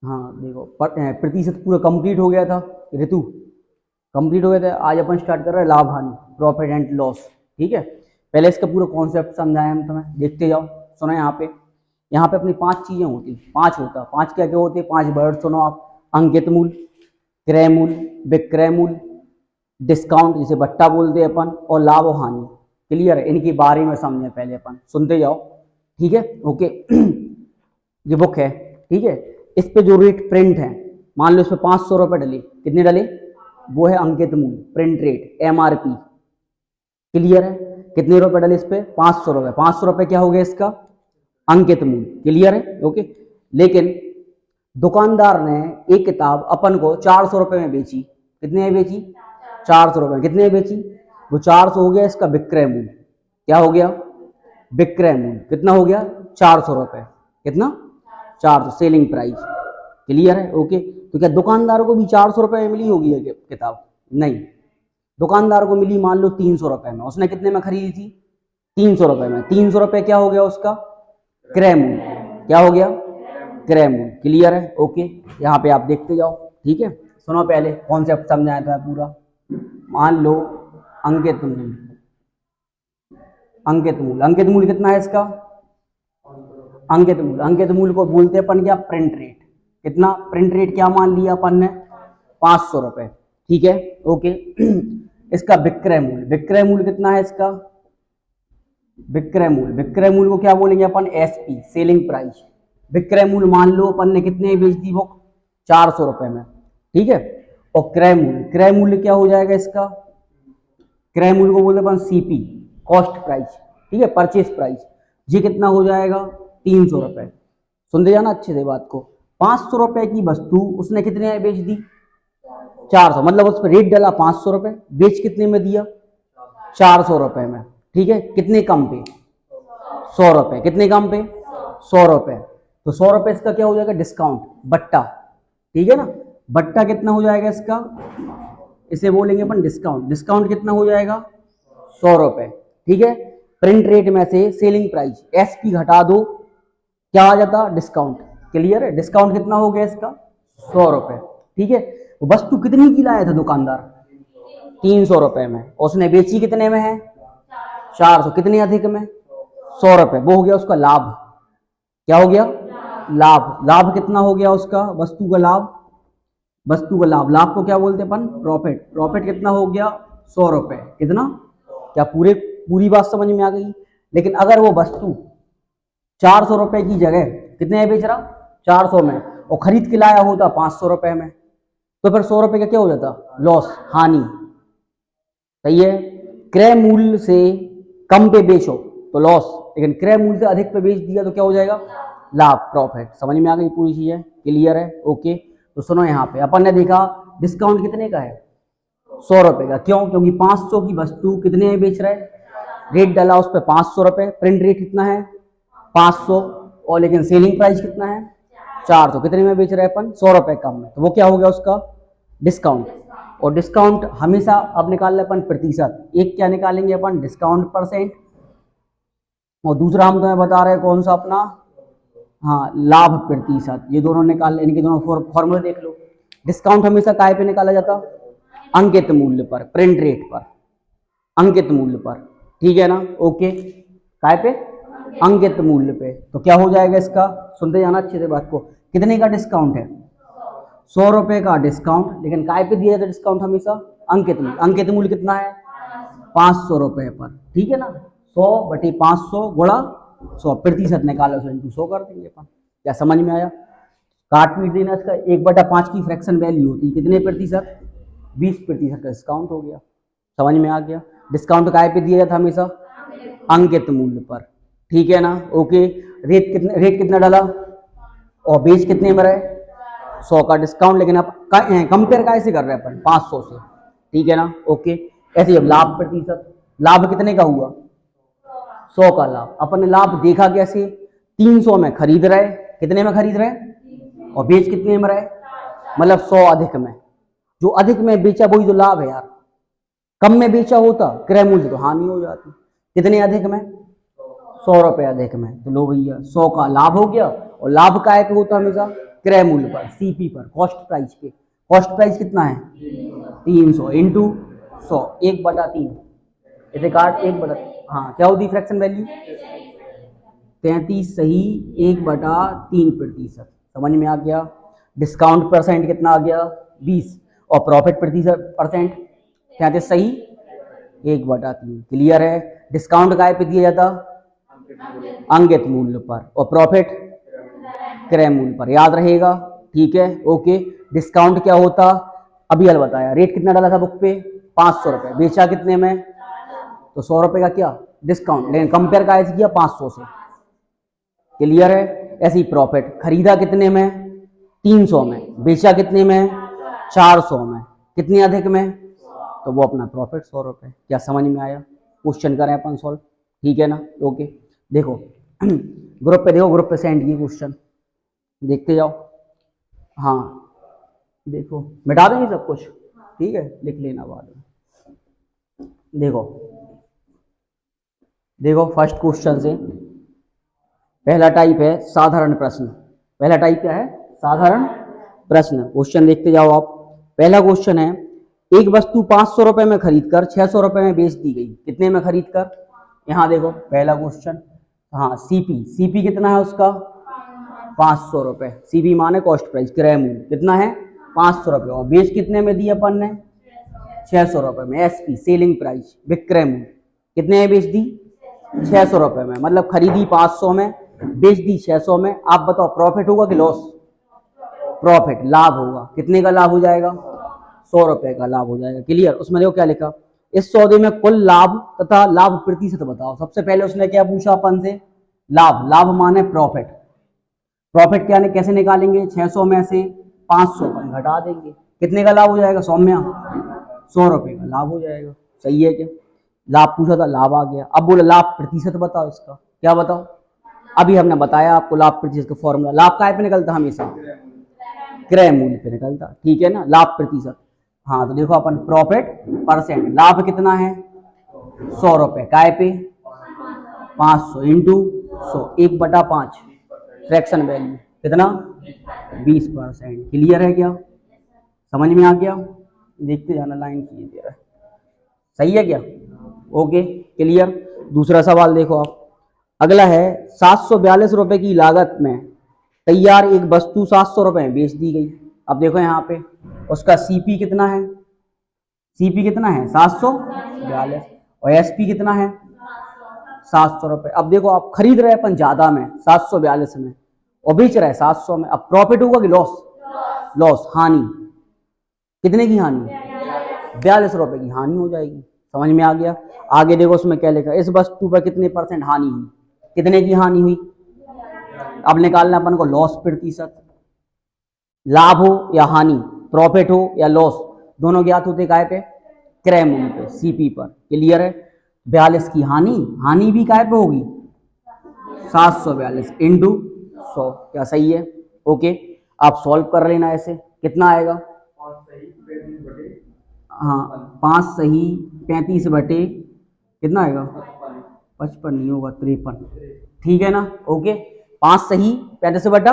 हाँ देखो, प्रतिशत पूरा कंप्लीट हो गया था ऋतु, कंप्लीट हो गया था। आज अपन स्टार्ट कर रहे हैं लाभ हानि, प्रॉफिट एंड लॉस। ठीक है, पहले इसका पूरा कॉन्सेप्ट समझाया हम तुम्हें, देखते जाओ। सुनो यहाँ पे अपनी 5 चीजें होती, 5 होता, 5 क्या क्या होते हैं, 5 वर्ड सुनो आप। अंकित मूल्य, क्रय मूल्य, विक्रय मूल्य, डिस्काउंट जिसे बट्टा बोलते हैं अपन, और लाभ और हानि। क्लियर है, इनके बारे में समझे पहले अपन, सुनते जाओ। ठीक है, ओके। ये बुक है, ठीक है। इस पे जो रेट प्रिंट है, मान लो इस पे 500 रुपए डले, कितने डले, वो है अंकित मूल्य, प्रिंट रेट, एमआरपी। क्लियर है, कितने रुपए डले इस पे, 500 रुपए। 500 रुपए क्या हो गया इसका, अंकित मूल्य। क्लियर है, ओके। लेकिन दुकानदार ने एक किताब अपन को 400 रुपए में बेची, कितने में बेची, 400 रुपए में। कितने में बेची, वो 400 हो गया इसका विक्रय मूल्य। क्या हो गया, विक्रय मूल्य कितना हो गया, 400 रुपए। कितना, 400, सेलिंग प्राइस। क्लियर है, ओके। तो क्या दुकानदार को भी 400 रुपए में मिली होगी ये किताब, नहीं। दुकानदार को मिली मान लो 300 रुपए में, उसने कितने में खरीदी थी, 300 रुपए में। 300 रुपए क्या हो गया उसका, क्रय मूल्य। क्या हो गया, क्रय मूल्य। क्लियर है, ओके। यहाँ पे आप देखते जाओ, ठीक है। सुनो, पहले कॉन्सेप्ट समझाया था पूरा। मान लो अंकित मूल्य, अंकित मूल्य, अंकित मूल्य कितना है इसका, अंकित मूल्य, अंकित मूल्य को बोलते हैं अपन क्या, प्रिंट रेट। कितना, प्रिंट रेट क्या मान लिया अपन ने, 500 रुपए। ठीक है, ओके। इसका विक्रय मूल्य, विक्रय मूल्य कितना है इसका, विक्रय मूल्य, विक्रय मूल्य को क्या बोलेंगे अपन, एसपी, सेलिंग प्राइस। विक्रय मूल्य मान लो अपन ने कितने बेच दी बुक, 400 रुपए में। ठीक है, और क्रय मूल्य, क्रय मूल्य क्या हो जाएगा इसका, क्रय मूल्य को बोलते अपन सीपी, कॉस्ट प्राइस। ठीक है, परचेज प्राइस। ये कितना हो जाएगा, 300 रुपए। सुनते जाना अच्छे से बात को। 500 रुपए की वस्तु उसने कितने में बेच दी, 400, मतलब उस पर रेट डाला 500 रुपए, बेच कितने में दिया, 400 रुपए में। ठीक है, कितने कम पे, 100 रुपए। कितने कम पे, 100 रुपए। तो 100 रुपए इसका क्या हो जाएगा, डिस्काउंट, बट्टा। ठीक है ना, बट्टा कितना हो जाएगा इसका, इसे बोलेंगे अपन डिस्काउंट। डिस्काउंट कितना हो जाएगा, 100 रुपए। ठीक है, प्रिंट रेट में से सेलिंग प्राइस एसपी घटा दो, क्या आ जाता, डिस्काउंट। क्लियर है, डिस्काउंट कितना हो गया इसका, 100 रुपए। ठीक है, वस्तु कितनी की लाया था दुकानदार, 300 रुपए में, उसने बेची कितने में है, 400। कितने अधिक में, 100 रुपए। वो हो गया उसका लाभ। क्या हो गया, लाभ। लाभ कितना हो गया उसका, वस्तु का लाभ, वस्तु का लाभ। लाभ को क्या बोलते हैं अपन, प्रॉफिट। प्रॉफिट कितना हो गया, 100 रुपए। कितना, क्या पूरी बात समझ में आ गई। लेकिन अगर वो वस्तु 400 रुपए की जगह कितने में बेच रहा, 400 में, और खरीद के लाया होता 500 रुपए में, तो फिर 100 रुपए का क्या हो जाता, लॉस, हानि। सही है, क्रय मूल्य से कम पे बेचो तो लॉस, लेकिन क्रय मूल्य से अधिक पे बेच दिया तो क्या हो जाएगा, लाभ, प्रॉफिट। समझ में आ गई पूरी चीजें, क्लियर है, ओके। तो सुनो, यहाँ पे अपन ने देखा डिस्काउंट कितने का है, 100 रुपए का। क्यों, क्योंकि 500 की वस्तु कितने में बेच रहा है, रेट डाला उस पर 500 रुपए, प्रिंट रेट कितना है 500, और लेकिन सेलिंग प्राइस कितना है 400। कितने में बेच रहे हैं अपन, 100 रुपए कम में, तो वो क्या हो गया उसका, डिस्काउंट। और डिस्काउंट हमेशा अब निकाल ले अपन प्रतिशत, एक क्या निकालेंगे अपन, डिस्काउंट परसेंट, और दूसरा हम तुम्हें बता रहे हैं कौन सा अपना, हाँ, लाभ प्रतिशत। ये दोनों निकाल, इनके दोनों फॉर्मूले देख लो। डिस्काउंट हमेशा काय पे निकाला जाता, अंकित मूल्य पर, प्रिंट रेट पर, अंकित मूल्य पर। ठीक है ना, ओके। काय पे, अंकित मूल्य पे। तो क्या हो जाएगा इसका, सुनते जाना अच्छे से बात को। कितने का डिस्काउंट है, 100 रुपए का डिस्काउंट, लेकिन काय पे दिया जाता है डिस्काउंट हमेशा, अंकित मूल्य। अंकित मूल्य कितना है, 500 रुपए पर। ठीक है ना, 100 बटे 500 गुणा 100, प्रतिशत निकालो, 100 कर देंगे अपन। क्या समझ में आया, काट पीट देना इसका। 1/5 की फ्रैक्शन वैल्यू होती है कितने प्रतिशत, 20% का डिस्काउंट हो गया। समझ में आ गया, डिस्काउंट काय पे दिया जाता हमेशा, अंकित मूल्य पर। ठीक है ना, ओके। रेट कितना डाला, और बेच कितने में रहे, 100 का डिस्काउंट, लेकिन अब कंपेयर कैसे कर रहे हैं अपन, 500 से। ठीक है ना, ओके। ऐसे अब लाभ प्रतिशत, लाभ कितने का हुआ, 100 का लाभ। अपन ने लाभ देखा कैसे, 300 में खरीद रहे, कितने में खरीद रहे, और बेच कितने में रहे, मतलब 100 अधिक में। जो अधिक में बेचा वही तो लाभ है यार, कम में बेचा होता क्रय मूल्य तो हानि हो जाती। कितने अधिक में, 100 रुपए अधिक में, तो लो भैया 100 का लाभ हो गया। और लाभ काय पे होता हमेशा, क्रय मूल्य पर, सीपी पर, कॉस्ट प्राइस पे। कॉस्ट प्राइस कितना है 300 इंटू 100, 1/3, इसे काट 1/, हाँ क्या होती फ्रैक्शन वैल्यू 33 सही 1/3%। समझ में आ गया। डिस्काउंट परसेंट कितना आ गया 20, और प्रॉफिट प्रतिशत परसेंट 33 सही 1/3। क्लियर है। डिस्काउंट काय पे दिया जाता अंकित मूल्य पर, और प्रॉफिट क्रय मूल्य पर, याद रहेगा। ठीक है ओके। डिस्काउंट क्या होता अभी हल बताया। रेट कितना डाला था बुक पे 500 रुपए, बेचा कितने में तो 100 रुपए का क्या डिस्काउंट, लेकिन कंपेयर का ऐसे किया 500 से। क्लियर है। ऐसे ही प्रॉफिट, खरीदा कितने में 300 में, बेचा कितने में 400 में, कितने अधिक में तो वो अपना प्रॉफिट 100 रुपए। क्या समझ में आया। क्वेश्चन करें अपन सॉल्व। ठीक है ना ओके। देखो ग्रुप पे देखो, ग्रुप पे सेंड किए क्वेश्चन, देखते जाओ। हाँ देखो मिटा देंगे सब कुछ, ठीक है लिख लेना बाद में। देखो देखो फर्स्ट क्वेश्चन से पहला टाइप है साधारण प्रश्न। पहला टाइप क्या है साधारण प्रश्न। क्वेश्चन देखते जाओ आप। पहला क्वेश्चन है, एक वस्तु 500 रुपए में खरीदकर 600 रुपए में बेच दी गई, कितने में खरीदकर। यहां देखो पहला क्वेश्चन, हाँ सीपी, सीपी कितना है उसका 500 रुपए, सीपी माने कॉस्ट प्राइस, क्रय मूल्य कितना है 500 रुपए, और बेच कितने में दिया अपन ने 600 रुपए में। एसपी सेलिंग प्राइस, विक्रय मूल्य कितने में बेच दी 600 रुपए में, मतलब खरीदी 500 में बेच दी 600 में। आप बताओ प्रॉफिट होगा कि लॉस, प्रॉफिट लाभ होगा। कितने का लाभ हो जाएगा 100 रुपए का लाभ हो जाएगा। क्लियर। उसमें देखो क्या लिखा, इस सौदे में कुल लाभ तथा लाभ प्रतिशत बताओ। सबसे पहले उसने क्या पूछा अपन से लाभ, लाभ माने प्रॉफिट, प्रॉफिट क्या कैसे निकालेंगे 600 में से 500 अपन घटा देंगे, कितने का लाभ हो जाएगा सौम्या 100 रुपए का लाभ हो जाएगा। सही है क्या। लाभ पूछा था लाभ आ गया। अब बोले लाभ प्रतिशत बताओ इसका, क्या बताओ। अभी हमने बताया आपको लाभ प्रतिशत का फॉर्मूला, लाभ काय पे निकलता हमेशा क्रय मूल्य पे निकलता। ठीक है ना लाभ प्रतिशत। हाँ तो देखो अपन प्रॉफिट परसेंट, लाभ कितना है 100 रुपए, काय पे 500 इंटू 100, 1/5 फ्रैक्शन वैल्यू कितना 20%। क्लियर है क्या, समझ में आ गया। देखते जाना लाइन की दे रहा है। सही है क्या ओके क्लियर। दूसरा सवाल देखो आप। अगला है 742 रुपए की लागत में तैयार एक वस्तु 700 रुपए में बेच दी गई। अब देखो यहाँ पे उसका सीपी कितना है, सीपी कितना है 742, और एसपी कितना है 700 रुपए। अब देखो आप खरीद रहे अपन ज्यादा में 742 में, और बेच रहे 700 में। अब प्रॉफिट होगा कि लॉस, लॉस हानि, कितने की हानि 42 रुपए की हानि हो जाएगी। समझ में आ गया। आगे देखो उसमें क्या लिखा, इस वस्तु पर कितने % हानि हुई, कितने की हानि हुई। अब निकालना अपन को लॉस प्रतिशत, लाभ हो या हानि, प्रॉफिट हो या लॉस, दोनों ज्ञात होते काय पे क्रय मूल्य पे सीपी पर। क्लियर है। 42 की हानि, हानि भी काय पे होगी 742 इंटू 100। क्या सही है ओके। आप सॉल्व कर लेना ऐसे, कितना आएगा हाँ 5 सही 35 बटे कितना आएगा 55 नहीं होगा 53। ठीक है ना ओके। 5 सही 35 बटा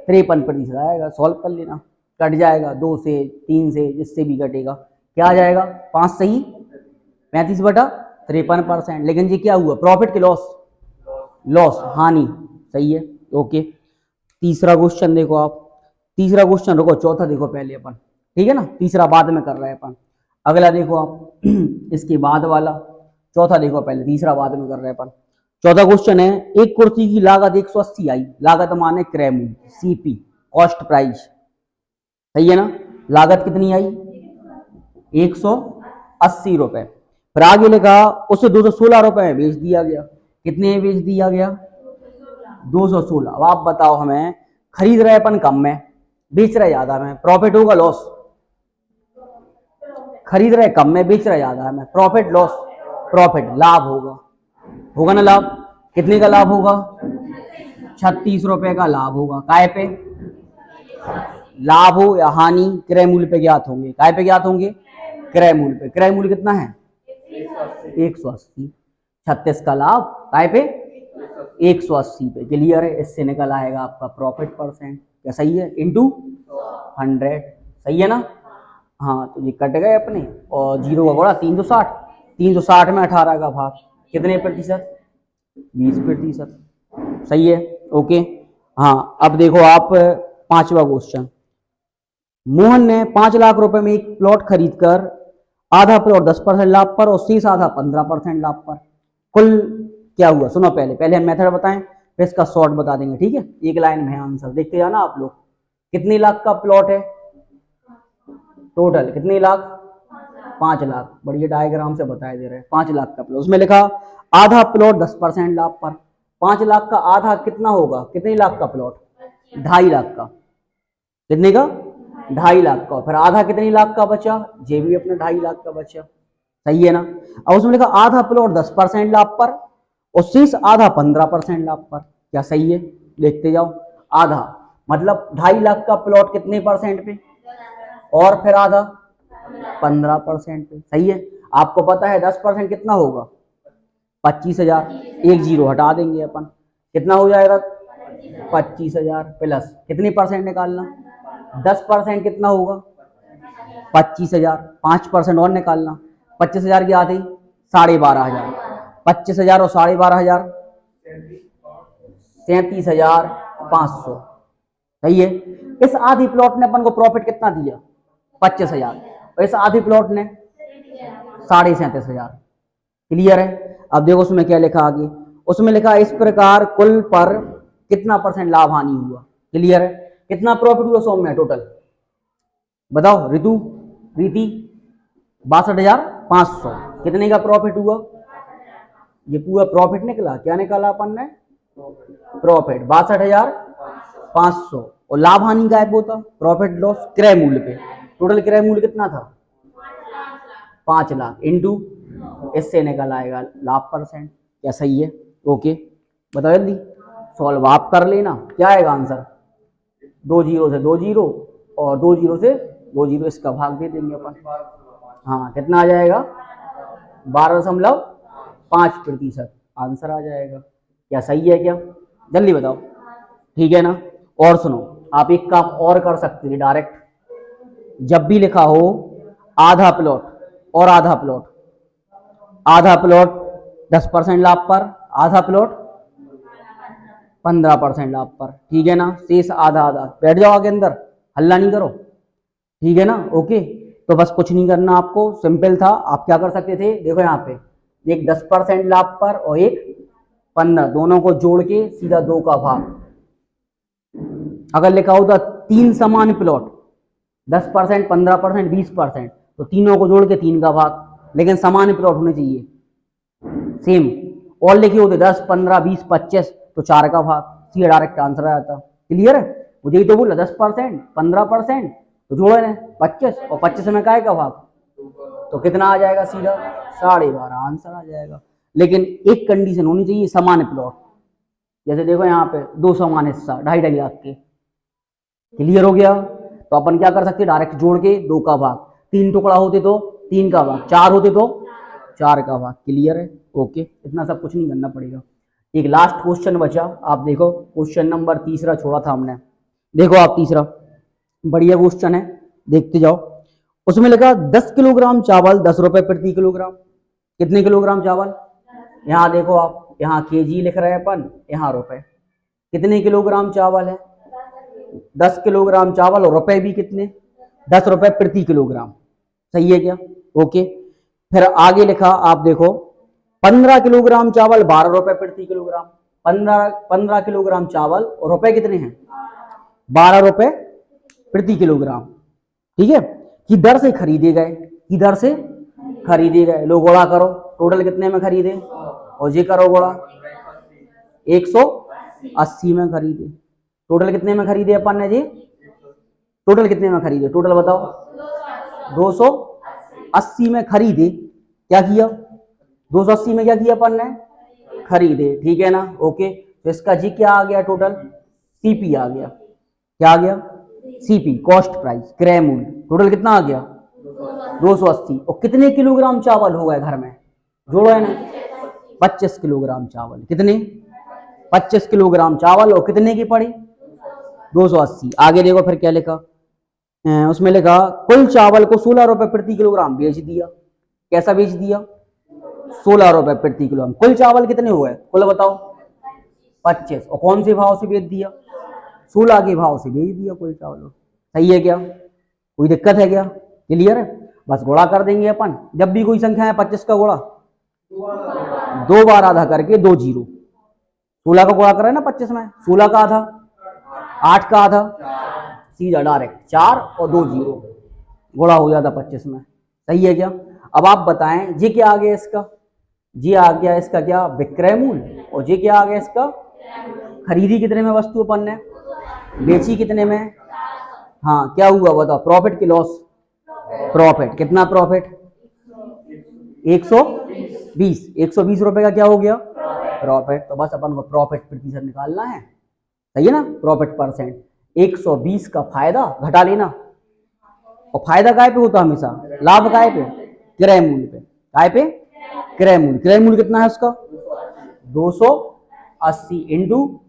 53% आएगा। सॉल्व कर लेना, कट जाएगा 2 से 3 से जिससे भी कटेगा क्या आ जाएगा 5 सही 35 बटा 53%। लेकिन ये क्या हुआ प्रॉफिट के लॉस, लॉस हानि। सही है ओके। तीसरा क्वेश्चन देखो आप। तीसरा क्वेश्चन रुको चौथा देखो पहले अपन, ठीक है ना, तीसरा बाद में कर रहे हैं अपन। अगला देखो आप इसके बाद वाला, चौथा देखो पहले, तीसरा बाद में कर रहे हैं अपन। चौथा क्वेश्चन है, एक कुर्सी की लागत 180 आई, लागत माने क्रय मूल्य सीपी कॉस्ट प्राइस। सही है ना। लागत कितनी आई 180 रुपए। फिर आगे लिखा उसे 216 रुपए में बेच दिया गया, कितने में बेच दिया गया 216। अब आप बताओ हमें, खरीद रहे अपन कम में बेच रहे ज्यादा में, प्रॉफिट होगा लॉस, खरीद रहे कम में बेच रहे ज्यादा में, प्रॉफिट लॉस, प्रॉफिट लाभ होगा, होगा ना लाभ। कितने का लाभ होगा 36 रुपए का लाभ होगा। काय पे लाभ हो या हानि क्रय मूल्य पे ज्ञात होंगे, काय पे ज्ञात होंगे क्रय मूल्य पे। क्रय मूल्य कितना है 180, 36 का लाभ काय पे 180 पे। क्लियर है? इससे निकल आएगा आपका प्रॉफिट परसेंट। क्या सही है? इंटू 100। सही है ना? हाँ, तो ये कट गए अपने और जीरो का गुणा 360। 360 में 18 का भाग कितने प्रतिशत? 20%। सही है? ओके। हाँ, अब देखो आप 5वां क्वेश्चन। मोहन ने 5 लाख रुपए में एक प्लॉट खरीदकर आधा प्लॉट 10% लाभ पर और शेष आधा 15% लाभ पर, कुल क्या हुआ? सुनो, पहले पहले हम मेथड बताएं, फिर इसका शॉर्ट बता देंगे। ठीक है? एक लाइन में आंसर देखते जाना आप लोग। कितने लाख का प्लॉट है टोटल? कितने लाख? 5 लाख। बढ़िया डायग्राम से बताया दे रहे हैं। 5 लाख का प्लॉट, उसमें लिखा आधा प्लॉट 10% लाभ पर। 5 लाख का आधा कितना होगा? कितने लाख का प्लॉट? 2.5 लाख का। कितने का? 2.5 लाख का। फिर आधा कितने लाख का बचा? ये भी अपना 2.5 लाख का बचा। सही है ना? अब उसमें लिखा आधा प्लॉट 10% लाभ पर और शेष आधा 15% लाभ पर। क्या सही है? देखते जाओ। आधा मतलब 2.5 लाख का प्लॉट कितने परसेंट पे? और फिर आधा 15% पे। सही है? आपको पता है 10% कितना होगा? 25,000। एक जीरो हटा देंगे अपन, कितना हो जाएगा? 25,000 प्लस कितनी परसेंट निकालना? 10% कितना होगा? 25,000। 5% और निकालना। 25,000 की आधी 12,500। 25,000 और 12,500 37,500। सही है? इस आधी प्लॉट ने अपन को प्रॉफिट कितना दिया? 25,000। और इस आधी प्लॉट ने 37,500। क्लियर है? अब देखो उसमें क्या लिखा आगे। उसमें लिखा इस प्रकार कुल पर कितना परसेंट लाभ हानि हुआ। क्लियर है? कितना प्रॉफिट हुआ सौम्य टोटल? बताओ रितु, रीति। 62,500। कितने का प्रॉफिट हुआ? ये पूरा प्रॉफिट निकला। क्या निकाला अपन ने? प्रॉफिट 62,500। और लाभ हानि गायब होता, प्रॉफिट लॉस क्रय मूल्य पे। टोटल क्रय मूल्य कितना था? 5 लाख इंटू, इससे निकल आएगा लाभ परसेंट। क्या सही है? ओके, बताओ जल्दी सॉल्व आप कर लेना। क्या आएगा आंसर? 2 जीरो से 2 जीरो और 2 जीरो से 2 जीरो, इसका भाग दे देंगे अपन। हाँ, कितना आ जाएगा? 12.5% आंसर आ जाएगा। क्या सही है? क्या जल्दी बताओ। ठीक है ना? और सुनो, आप एक काम और कर सकते हैं डायरेक्ट। जब भी लिखा हो आधा प्लॉट और आधा प्लॉट, आधा प्लॉट 10% लाभ पर, आधा प्लॉट 15% लाभ पर। ठीक है ना? शेष आधा आधा। बैठ जाओ आगे अंदर, हल्ला नहीं करो। ठीक है ना? ओके, तो बस कुछ नहीं करना आपको, सिंपल था। आप क्या कर सकते थे? देखो यहाँ पे एक 10% लाभ पर और एक 15, दोनों को जोड़ के सीधा 2 का भाग। अगर लिखा होता 3 समान प्लॉट 10%, 15%, 20%, तो तीनों को जोड़ के 3 का भाग। लेकिन समान प्लॉट होने चाहिए सेम। और लिखे होते 10, 15, 20, 25, तो 4 का भाग। सीधा डायरेक्ट आंसर आ जाता। क्लियर है? मुझे ही तो बोला 10%, 15%, तो जोड़े ना 25 और 25 में काय का भाग, तो कितना आ जाएगा? सीधा 12.5 आंसर आ जाएगा। लेकिन एक कंडीशन होनी चाहिए, समान प्लॉट। जैसे देखो यहाँ पे 2 समान हिस्सा 2.5 लाख के। क्लियर हो गया? तो अपन क्या कर सकते हैं? डायरेक्ट जोड़ के 2 का भाग। 3 टुकड़ा होते तो 3 का भाग, 4 होते तो 4 का भाग। क्लियर है? ओके, इतना सब कुछ नहीं करना पड़ेगा। एक लास्ट क्वेश्चन बचा, आप देखो क्वेश्चन नंबर तीसरा छोड़ा था हमने। देखो आप तीसरा, बढ़िया क्वेश्चन है, देखते जाओ। उसमें लिखा 10 किलोग्राम चावल 10 रुपए प्रति किलोग्राम। कितने किलोग्राम चावल? यहाँ देखो आप, यहाँ केजी लिख रहे हैं अपन, यहाँ रुपए। कितने किलोग्राम चावल है? 10 किलोग्राम चावल और रुपए भी कितने? 10 रुपए प्रति किलोग्राम। सही है क्या? ओके, फिर आगे लिखा आप देखो 15 किलोग्राम चावल 12 रुपए प्रति किलोग्राम। 15 किलोग्राम चावल और रुपए कितने हैं? 12 रुपए प्रति किलोग्राम। ठीक है? की दर से खरीदे गए, की दर से खरीदे गए। लो गुणा करो, टोटल कितने में खरीदे? और ये करो गुणा, 180 में खरीदे। टोटल कितने में खरीदे अपन ने जी? टोटल कितने में खरीदे? टोटल बताओ। 280 में खरीदे। क्या किया? 280 में क्या किया अपन ने? खरीदे। ठीक है ना? ओके, तो इसका जी क्या आ गया? टोटल सीपी आ गया। क्या आ गया? सीपी, कॉस्ट प्राइस, क्रय मूल्य। टोटल कितना आ गया? 280। और कितने किलोग्राम चावल हो गए घर में? जोड़ो है ना, 25 किलोग्राम चावल। कितने? 25 किलोग्राम चावल और कितने की पड़ी? 280। आगे देखो फिर क्या लिखा, उसमें लिखा कुल चावल को 16 रुपए प्रति किलोग्राम बेच दिया। कैसा बेच दिया? 16 रुपए प्रति किलोग्राम। कुल चावल कितने हुए कुल बताओ? 25। और कौन से भाव से बेच दिया? 16 के भाव से बेच दिया कुल चावल। सही है क्या? कोई दिक्कत है क्या? क्लियर है? बस गुणा कर देंगे अपन। जब भी कोई संख्या है 25 का गुणा 2 बार आधा करके 2 जीरो। 16 का गुणा करें ना 25 में, 16 का आधा 8 का आधा, सीधा डायरेक्ट 4 और 2 जीरो, गुणा हो जाता 25 में। सही है क्या? अब आप बताएं ये क्या आ गया इसका? ये आ गया इसका क्या? विक्रय मूल्य। और ये क्या आ गया इसका? खरीदी कितने में वस्तु अपन ने, बेची कितने में? हाँ, क्या हुआ बताओ? प्रॉफिट की लॉस? प्रॉफिट। कितना प्रॉफिट? 120। 120 रुपए का क्या हो गया? प्रॉफिट। तो बस अपन को प्रॉफिट प्रतिशत निकालना है। सही है ना? Profit percent. 120 का फायदा घटा लेना। और फायदा काय पे होता हमेशा? लाभ काय पे? क्रय मूल्य पे। काय पे? क्रय मूल्य। क्रय मूल्य कितना है उसका? 280 इंटू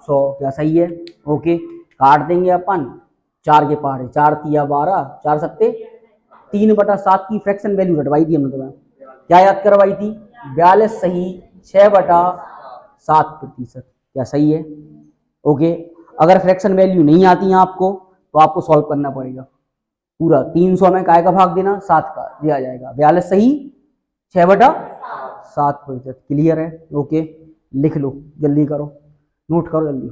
100। क्या सही है? ओके, काट देंगे अपन। 4 के पहाड़े 4 तिया 12, 4 सत्ते 3/7 की फ्रैक्शन वैल्यू घटवाई थी हमने। तुम्हें क्या याद करवाई थी? 42 सही 6/7%। क्या सही है? ओके, अगर फ्रैक्शन वैल्यू नहीं आती है आपको तो आपको सॉल्व करना पड़ेगा। पूरा 300 में काय का भाग देना? 7 का दिया जाएगा। 42 सही 6/7%। क्लियर है? ओके, लिख लो, जल्दी करो, नोट करो जल्दी।